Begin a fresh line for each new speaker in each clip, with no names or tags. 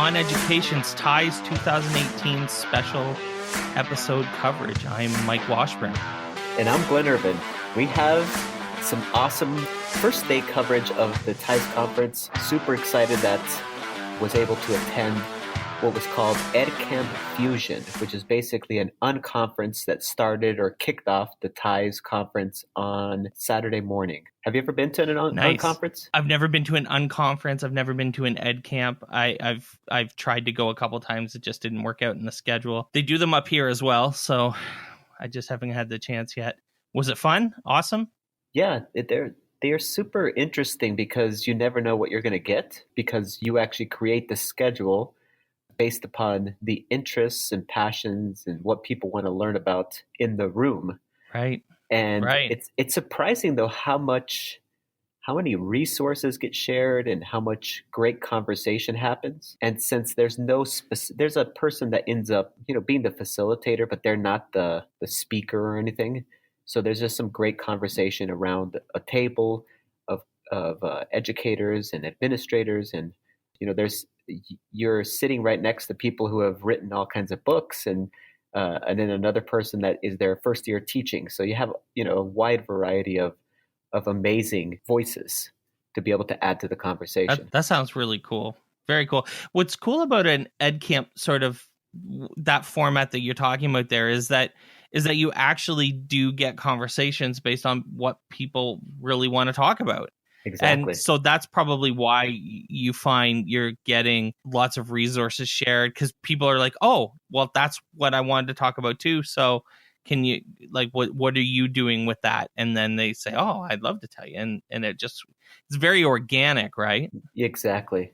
OnEducation's Ties 2018 special episode coverage. I'm Mike Washburn.
And I'm Glen Irvin. We have some awesome first day coverage of the Ties conference. Super excited that was able to attend what was called EdCamp Fusion, which is basically an unconference that started or kicked off the Ties conference on Saturday morning. Have you ever been to an unconference?
I've never been to an unconference. I've never been to an EdCamp. I've tried to go a couple times. It just didn't work out in the schedule. They do them up here as well, so I just haven't had the chance yet. Was it fun? Awesome?
Yeah, they're super interesting because you never know what you're going to get because you actually create the schedule based upon the interests and passions and what people want to learn about in the room.
Right.
And it's surprising though how many resources get shared and how much great conversation happens. And since there's there's a person that ends up, being the facilitator, but they're not the speaker or anything. So there's just some great conversation around a table of educators and administrators, and you're sitting right next to people who have written all kinds of books, and then another person that is their first year teaching. So you have a wide variety of amazing voices to be able to add to the conversation.
That sounds really cool. Very cool. What's cool about an EdCamp sort of that format that you're talking about there is that you actually do get conversations based on what people really want to talk about.
Exactly.
And so that's probably why you find you're getting lots of resources shared, because people are like, oh, well, that's what I wanted to talk about too. So can you, like, what are you doing with that? And then they say, oh, I'd love to tell you. And it's very organic, right?
Exactly.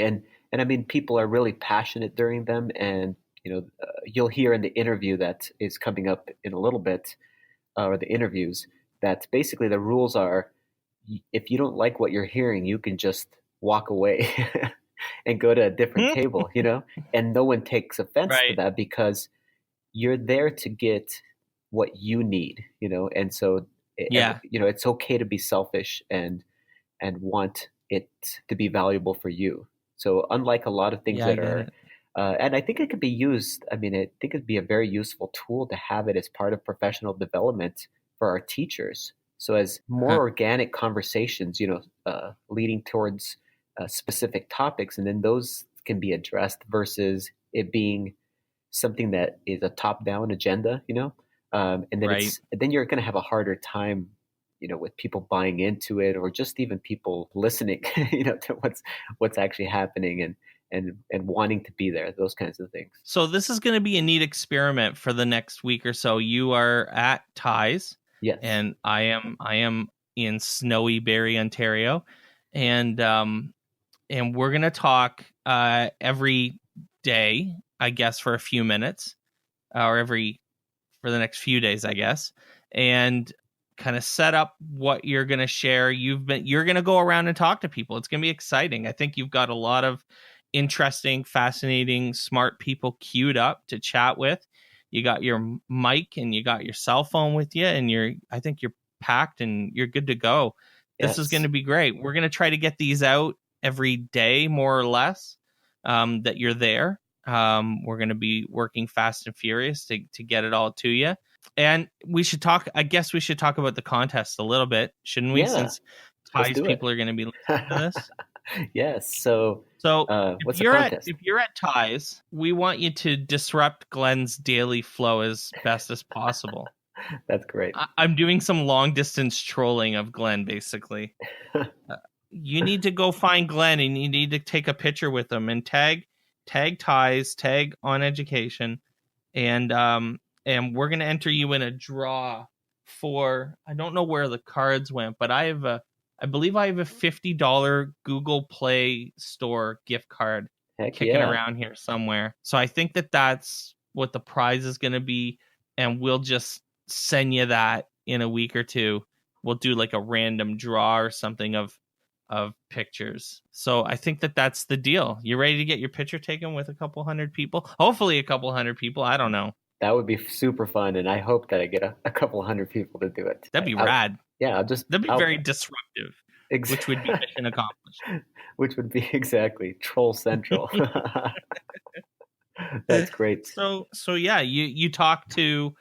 And I mean, people are really passionate during them. And, you'll hear in the interview that is coming up in a little bit, or the interviews, that basically the rules are, if you don't like what you're hearing, you can just walk away and go to a different table, and no one takes offense to that because you're there to get what you need, and so, it's okay to be selfish and want it to be valuable for you. So unlike a lot of things that are, and I think it could be used, I think it'd be a very useful tool to have it as part of professional development for our teachers. So as more organic conversations, leading towards specific topics, and then those can be addressed versus it being something that is a top-down agenda, and then then you're going to have a harder time, with people buying into it, or just even people listening, to what's actually happening and wanting to be there, those kinds of things.
So this is going to be a neat experiment for the next week or so. You are at Ties.
Yes.
And I am in snowy Barrie, Ontario, and we're gonna talk every day, I guess, for a few minutes, or for the next few days, I guess, and kind of set up what you're gonna share. You're gonna go around and talk to people. It's gonna be exciting. I think you've got a lot of interesting, fascinating, smart people queued up to chat with. You got your mic and you got your cell phone with you, and I think you're packed and you're good to go. This is going to be great. We're going to try to get these out every day, more or less, that you're there. We're going to be working fast and furious to get it all to you. And we should talk about the contest a little bit, shouldn't we?
Yeah.
Since Ties people are going to be listening to this.
Yes. So what's the contest?
If you're at Ties, we want you to disrupt Glen's daily flow as best as possible.
That's great.
I'm doing some long distance trolling of Glen, basically. You need to go find Glen, and you need to take a picture with him and tag Ties, tag OnEducation, and we're gonna enter you in a draw for, I don't know where the cards went, but I believe I have a $50 Google Play Store gift card kicking around here somewhere. So I think that's what the prize is going to be. And we'll just send you that in a week or two. We'll do like a random draw or something of pictures. So I think that's the deal. You ready to get your picture taken with a couple hundred people? Hopefully a couple hundred people. I don't know.
That would be super fun. And I hope that I get a couple hundred people to do it.
That'd be rad.
Yeah,
that'd be very disruptive. which would be mission accomplished.
Which would be exactly Troll Central. That's great.
So yeah, you talked to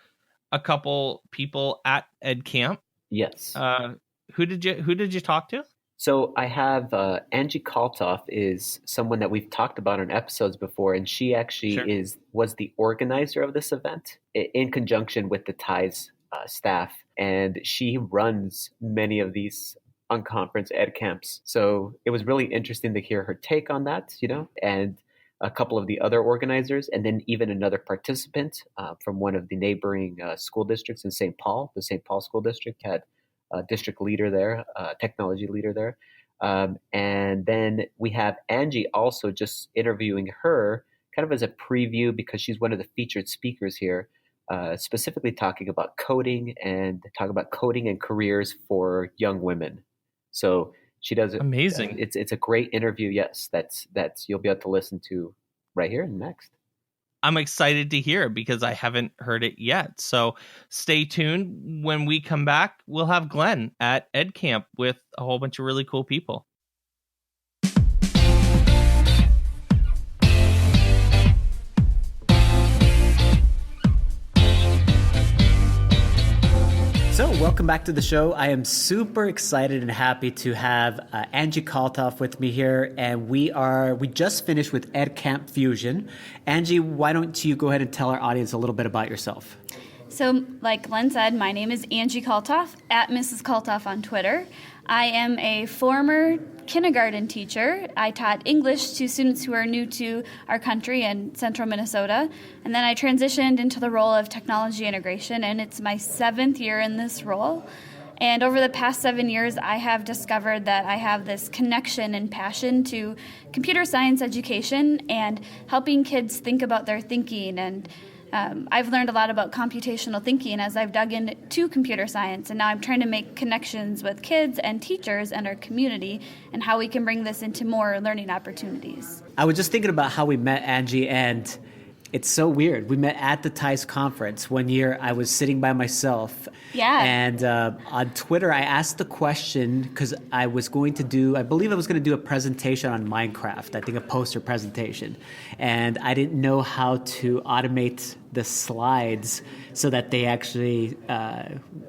a couple people at EdCamp.
Yes.
Who did you talk to?
So I have Angie Kalthoff is someone that we've talked about on episodes before, and she actually was the organizer of this event in conjunction with the TIES staff, and she runs many of these unconference ed camps. So it was really interesting to hear her take on that, and a couple of the other organizers, and then even another participant from one of the neighboring school districts in St. Paul. The St. Paul School District had district leader there, technology leader there. And then we have Angie also just interviewing her kind of as a preview because she's one of the featured speakers here, specifically talking about coding and careers for young women. So she does it.
Amazing.
It's a great interview. Yes, that's you'll be able to listen to right here and next.
I'm excited to hear it because I haven't heard it yet. So stay tuned. When we come back, we'll have Glen at EdCamp with a whole bunch of really cool people.
So welcome back to the show. I am super excited and happy to have Angie Kalthoff with me here, and we just finished with EdCamp Fusion. Angie, why don't you go ahead and tell our audience a little bit about yourself?
So, like Glen said, my name is Angie Kalthoff, at Mrs. Kalthoff on Twitter. I am a former kindergarten teacher. I taught English to students who are new to our country in central Minnesota. And then I transitioned into the role of technology integration, and it's my 7th year in this role. And over the past 7 years, I have discovered that I have this connection and passion to computer science education and helping kids think about their thinking. And I've learned a lot about computational thinking as I've dug into computer science, and now I'm trying to make connections with kids and teachers and our community and how we can bring this into more learning opportunities.
I was just thinking about how we met, Angie, and it's so weird. We met at the TIES conference. One year I was sitting by myself.
Yeah.
And on Twitter, I asked the question because I believe I was going to do a presentation on Minecraft, I think a poster presentation. And I didn't know how to automate the slides so that they actually,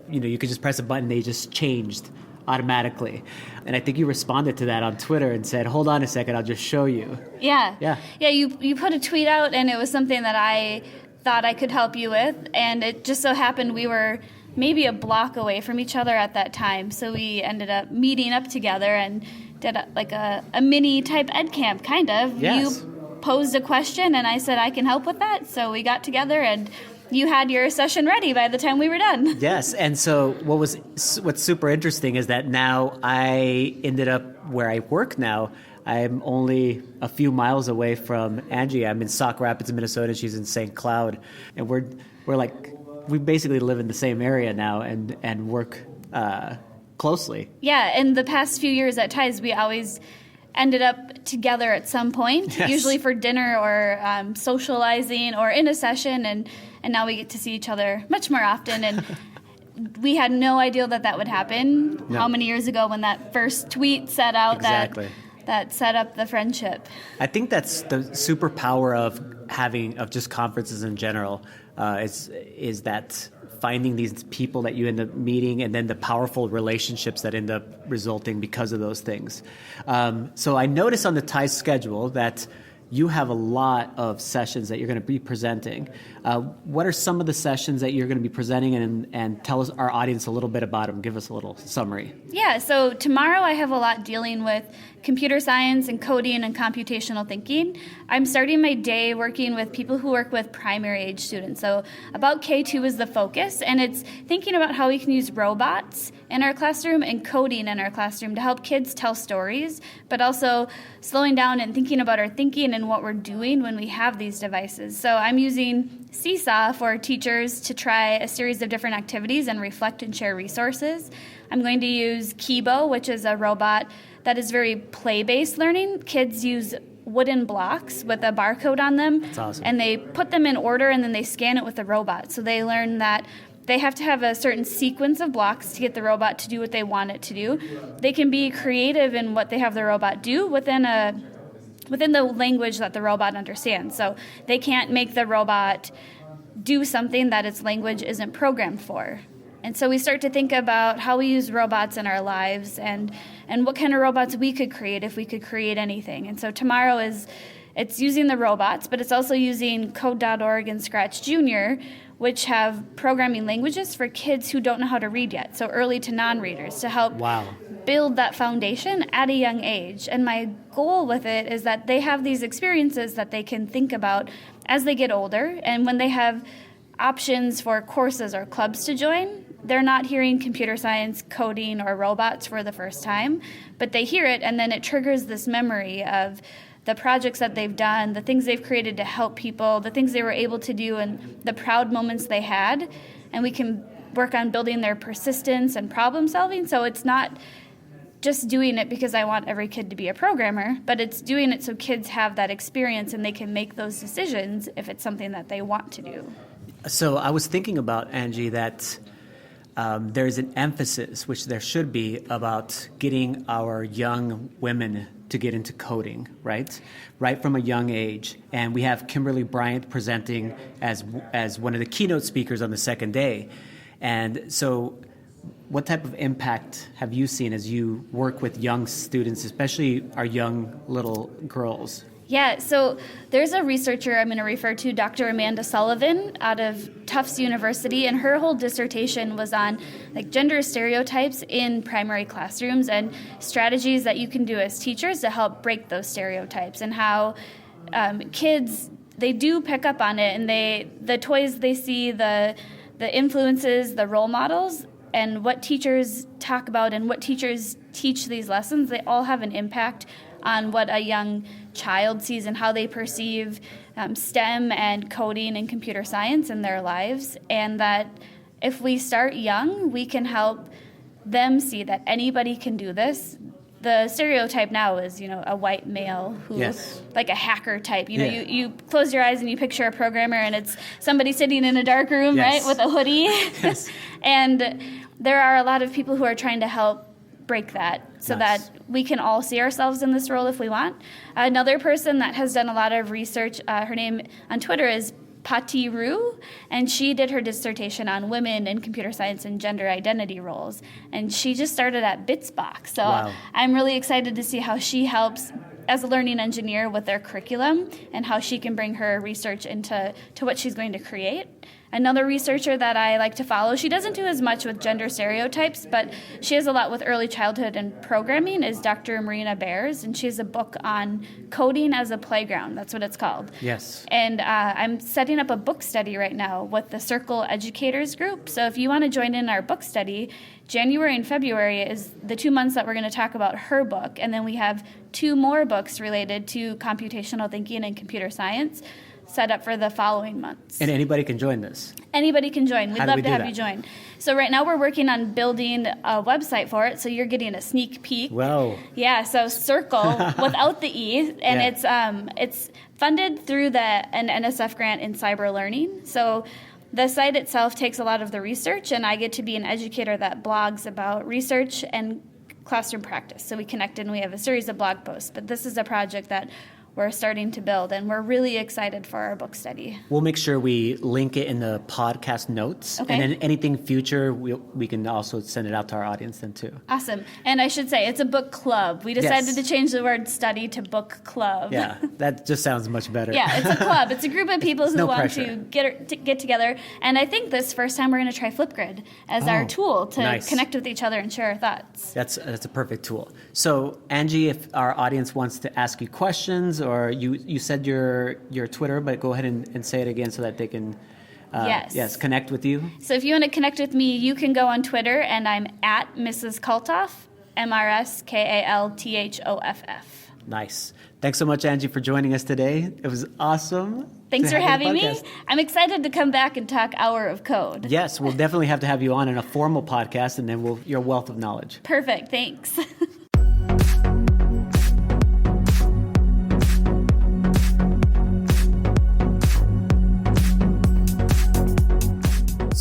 you could just press a button, they just changed automatically. And I think you responded to that on Twitter and said, hold on a second, I'll just show you.
Yeah, you put a tweet out, and it was something that I thought I could help you with, and it just so happened we were maybe a block away from each other at that time, so we ended up meeting up together and did a mini type EdCamp, kind of.
Yes.
You posed a question, and I said I can help with that, so we got together, and you had your session ready by the time we were done.
Yes, and so what's super interesting is that now I ended up where I work now. I'm only a few miles away from Angie. I'm in Sauk Rapids, Minnesota. She's in St. Cloud, and we basically live in the same area now and work closely.
Yeah, in the past few years at TIES, we always ended up together at some point,
yes.
Usually for dinner or socializing or in a session, and now we get to see each other much more often. And we had no idea that would happen.
No.
How many years ago when that first tweet set out
exactly.
that set up the friendship.
I think that's the superpower of just conferences in general, is that finding these people that you end up meeting and then the powerful relationships that end up resulting because of those things. So I noticed on the TIES schedule that you have a lot of sessions that you're going to be presenting. What are some of the sessions that you're going to be presenting, and tell us, our audience, a little bit about them? Give us a little summary.
Yeah, so tomorrow I have a lot dealing with computer science and coding and computational thinking. I'm starting my day working with people who work with primary age students. So about K2 is the focus, and it's thinking about how we can use robots in our classroom and coding in our classroom to help kids tell stories, but also slowing down and thinking about our thinking and what we're doing when we have these devices. So I'm using Seesaw for teachers to try a series of different activities and reflect and share resources. I'm going to use Kibo, which is a robot that is very play-based learning. Kids use wooden blocks with a barcode on them.
That's awesome.
And they put them in order, and then they scan it with the robot. So they learn that they have to have a certain sequence of blocks to get the robot to do what they want it to do. They can be creative in what they have the robot do within the language that the robot understands. So they can't make the robot do something that its language isn't programmed for. And so we start to think about how we use robots in our lives and what kind of robots we could create if we could create anything. And so tomorrow it's using the robots, but it's also using Code.org and Scratch Junior, which have programming languages for kids who don't know how to read yet, so early to non-readers, to help build that foundation at a young age. And my goal with it is that they have these experiences that they can think about as they get older, and when they have options for courses or clubs to join, they're not hearing computer science, coding, or robots for the first time, but they hear it, and then it triggers this memory of the projects that they've done, the things they've created to help people, the things they were able to do, and the proud moments they had. And we can work on building their persistence and problem solving. So it's not just doing it because I want every kid to be a programmer, but it's doing it so kids have that experience and they can make those decisions if it's something that they want to do.
So I was thinking about, Angie, that there's an emphasis, which there should be, about getting our young women to get into coding, right from a young age. And we have Kimberly Bryant presenting as one of the keynote speakers on the second day. And so what type of impact have you seen as you work with young students, especially our young little girls?
Yeah, so there's a researcher I'm going to refer to, Dr. Amanda Sullivan out of Tufts University, and her whole dissertation was on gender stereotypes in primary classrooms and strategies that you can do as teachers to help break those stereotypes, and how kids, they do pick up on it, and the toys they see, the influences, the role models, and what teachers talk about and what teachers teach these lessons, they all have an impact on what a young child sees and how they perceive STEM and coding and computer science in their lives. And that if we start young, we can help them see that anybody can do this. The stereotype now is, a white male who, like a hacker type. You close your eyes and you picture a programmer, and it's somebody sitting in a dark room, right, with a hoodie. Yes. And there are a lot of people who are trying to help break that so that we can all see ourselves in this role if we want. Another person that has done a lot of research, her name on Twitter is Pati Rue, and she did her dissertation on women in computer science and gender identity roles. And she just started at Bitsbox. So I'm really excited to see how she helps as a learning engineer with their curriculum and how she can bring her research into what she's going to create. Another researcher that I like to follow, she doesn't do as much with gender stereotypes, but she has a lot with early childhood and programming, is Dr. Marina Bears, and she has a book on coding as a playground. That's what it's called.
Yes.
And I'm setting up a book study right now with the Circle Educators group. So if you want to join in our book study, January and February is the 2 months that we're going to talk about her book, and then we have 2 more books related to computational thinking and computer science set up for the following months.
And anybody can join this?
Anybody can join. We'd love to have
that?
you join. So right now we're working on building a website for it, so you're getting a sneak peek.
Wow.
Yeah, so Circle without the E, and it's funded through an NSF grant in cyber learning. So the site itself takes a lot of the research, and I get to be an educator that blogs about research and classroom practice. So we connected and we have a series of blog posts, but this is a project that we're starting to build, and we're really excited for our book study.
We'll make sure we link it in the podcast notes.
Okay.
And then anything future, we can also send it out to our audience then too.
Awesome. And I should say, it's a book club. We decided to change the word study to book club.
Yeah, that just sounds much better.
Yeah, it's a club. It's a group of people who want
pressure.
to get together. And I think this first time we're going to try Flipgrid as our tool to connect with each other and share our thoughts.
That's a perfect tool. So, Angie, if our audience wants to ask you questions, or you said your Twitter, but go ahead and say it again so that they can connect with you.
So if you want to connect with me, you can go on Twitter, and I'm at Mrs. Kalthoff, MRSKALTHOFF.
Nice. Thanks so much, Angie, for joining us today. It was awesome.
Thanks for having me. I'm excited to come back and talk Hour of Code.
Yes, we'll definitely have to have you on in a formal podcast, and then your wealth of knowledge.
Perfect. Thanks.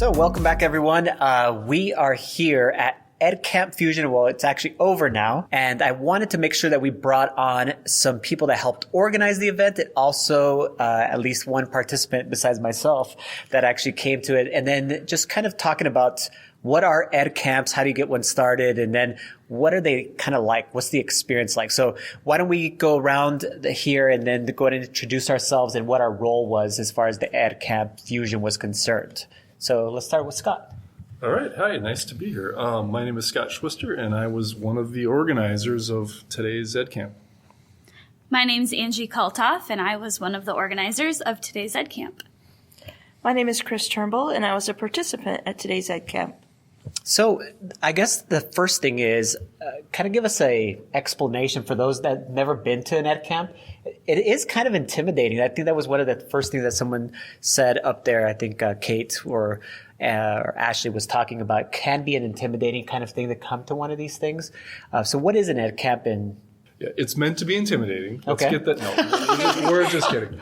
So welcome back, everyone. We are here at EdCamp Fusion. Well, it's actually over now. And I wanted to make sure that we brought on some people that helped organize the event, and also at least one participant besides myself that actually came to it. And then just kind of talking about what are EdCamps, how do you get one started, and then what are they kind of like? What's the experience like? So why don't we go around here and then go ahead and introduce ourselves and what our role was as far as the EdCamp Fusion was concerned. So let's start with Scott.
All right. Hi. Nice to be here. My name is Scott Schwister, and I was one of the organizers of today's EdCamp.
My name's Angie Kalthoff, and I was one of the organizers of today's EdCamp.
My name is Chris Turnbull, and I was a participant at today's EdCamp.
So I guess the first thing is kind of give us a explanation for those that never been to an EdCamp. It is kind of intimidating. I think that was one of the first things that someone said up there. I think Kate or Ashley was talking about can be an intimidating kind of thing to come to one of these things. So what is an EdCamp? And
Yeah, it's meant to be intimidating. Let's
Okay.
get that. No, we're just kidding.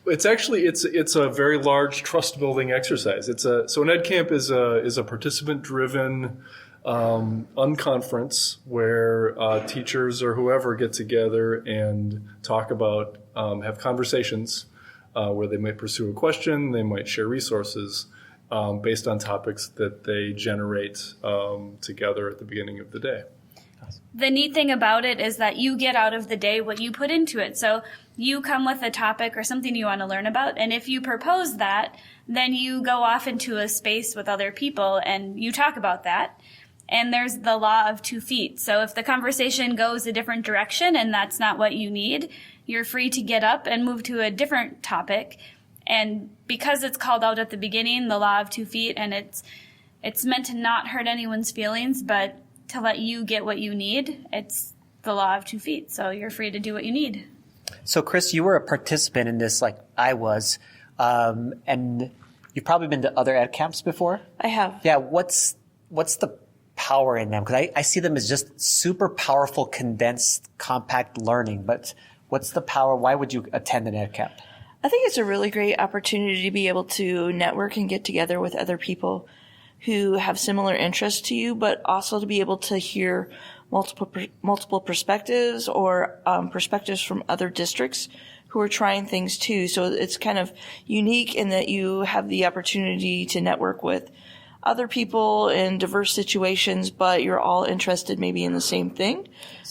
It's actually it's a very large trust building exercise. So an EdCamp is a participant driven unconference where teachers or whoever get together and talk about have conversations where they might pursue a question, they might share resources based on topics that they generate together at the beginning of the day.
The neat thing about it is that you get out of the day what you put into it. So you come with a topic or something you want to learn about, and if you propose that, then you go off into a space with other people and you talk about that. And there's the law of 2 feet. So if the conversation goes a different direction and that's not what you need, you're free to get up and move to a different topic. And because it's called out at the beginning, the law of 2 feet, and it's meant to not hurt anyone's feelings, but to let you get what you need, it's the law of 2 feet. So you're free to do what you need.
so, Chris, you were a participant in this like I was, and you've probably been to other EdCamps before.
I have.
Yeah, what's the power in them? Because I see them as just super powerful, condensed, compact learning. But what's the power? Why would you attend an EdCamp?
I think it's a really great opportunity to be able to network and get together with other people who have similar interests to you, but also to be able to hear multiple perspectives or perspectives from other districts who are trying things too. So it's kind of unique in that you have the opportunity to network with other people in diverse situations, but you're all interested maybe in the same thing.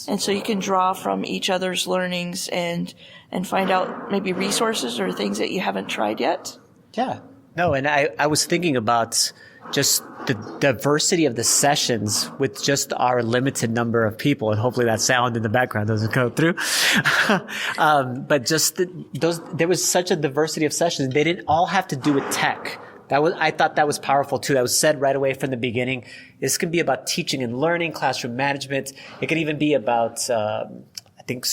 And so you can draw from each other's learnings and find out maybe resources or things that you haven't tried yet.
Yeah. No, and I was thinking about just the diversity of the sessions with just our limited number of people, and hopefully that sound in the background doesn't go through. But just there was such a diversity of sessions. They didn't all have to do with tech. I thought that was powerful too. That was said right away from the beginning. This can be about teaching and learning, classroom management. It can even be about, I think,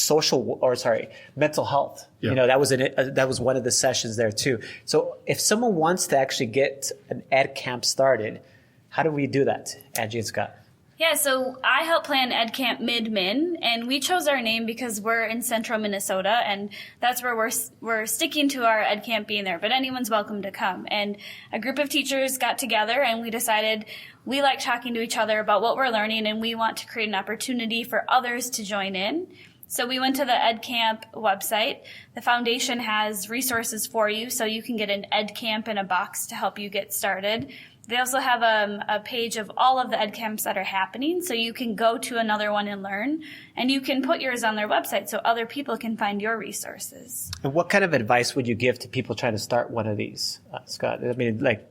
mental health.
Yeah.
You know, that was one of the sessions there too. So if someone wants to actually get an EdCamp started, how do we do that, Angie and Scott?
Yeah, so I help plan EdCamp Mid-Min, and we chose our name because we're in central Minnesota, and that's where we're sticking to our EdCamp being there, but anyone's welcome to come. And a group of teachers got together, and we decided we like talking to each other about what we're learning, and we want to create an opportunity for others to join in. So we went to the EdCamp website. The foundation has resources for you, so you can get an EdCamp in a box to help you get started. They also have a page of all of the EdCamps that are happening, so you can go to another one and learn, and you can put yours on their website so other people can find your resources.
And what kind of advice would you give to people trying to start one of these, Scott? I mean, like,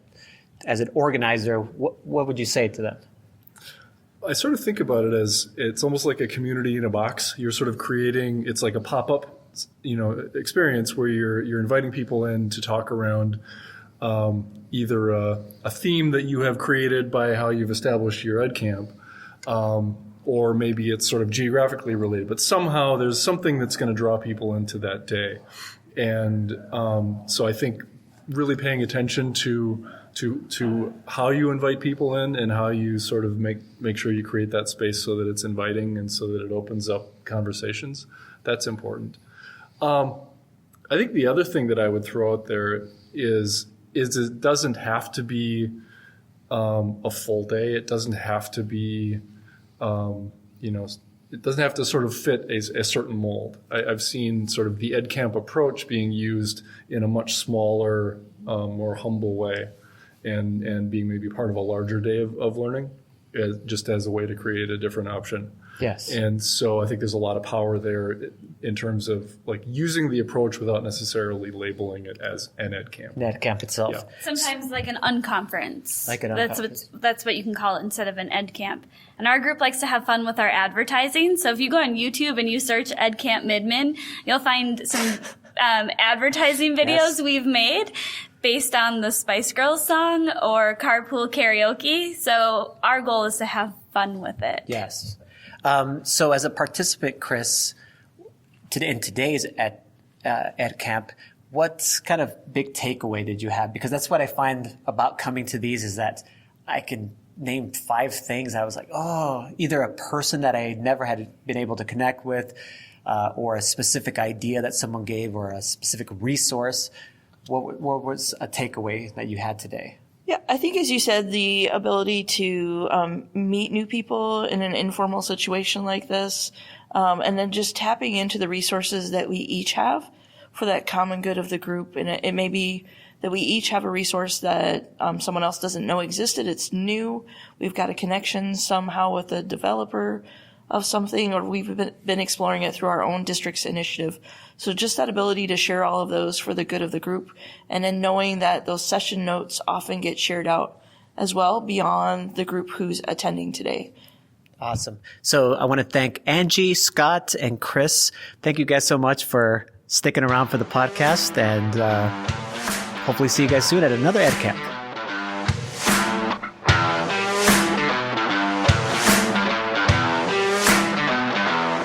as an organizer, what would you say to them?
I sort of think about it as it's almost like a community in a box. You're sort of creating, it's like a pop-up, experience where you're inviting people in to talk around either a theme that you have created by how you've established your EdCamp, or maybe it's sort of geographically related, but somehow there's something that's going to draw people into that day. And so I think really paying attention to how you invite people in and how you sort of make sure you create that space so that it's inviting and so that it opens up conversations, that's important. I think the other thing that I would throw out there is is it doesn't have to be a full day. It doesn't have to be, it doesn't have to sort of fit a certain mold. I've seen sort of the EdCamp approach being used in a much smaller, more humble way, and being maybe part of a larger day of learning, just as a way to create a different option.
Yes.
And so I think there's a lot of power there in terms of like using the approach without necessarily labeling it as an EdCamp.
EdCamp itself.
Yeah.
Sometimes like an unconference.
Like an unconference.
That's what you can call it instead of an EdCamp. And our group likes to have fun with our advertising. So if you go on YouTube and you search EdCamp Midman, you'll find some advertising videos we've made based on the Spice Girls song or carpool karaoke. So our goal is to have fun with it.
Yes. So as a participant, Chris, in today's EdCamp, what kind of big takeaway did you have? Because that's what I find about coming to these is that I can name 5 things. I was like, either a person that I never had been able to connect with, or a specific idea that someone gave, or a specific resource. What was a takeaway that you had today?
Yeah, I think, as you said, the ability to meet new people in an informal situation like this, and then just tapping into the resources that we each have for that common good of the group. And it may be that we each have a resource that someone else doesn't know existed. It's new. We've got a connection somehow with a developer of something, or we've been exploring it through our own district's initiative. So just that ability to share all of those for the good of the group, and then knowing that those session notes often get shared out as well beyond the group who's attending today.
Awesome. So I want to thank Angie, Scott, and Chris. Thank you guys so much for sticking around for the podcast, and hopefully see you guys soon at another EdCamp.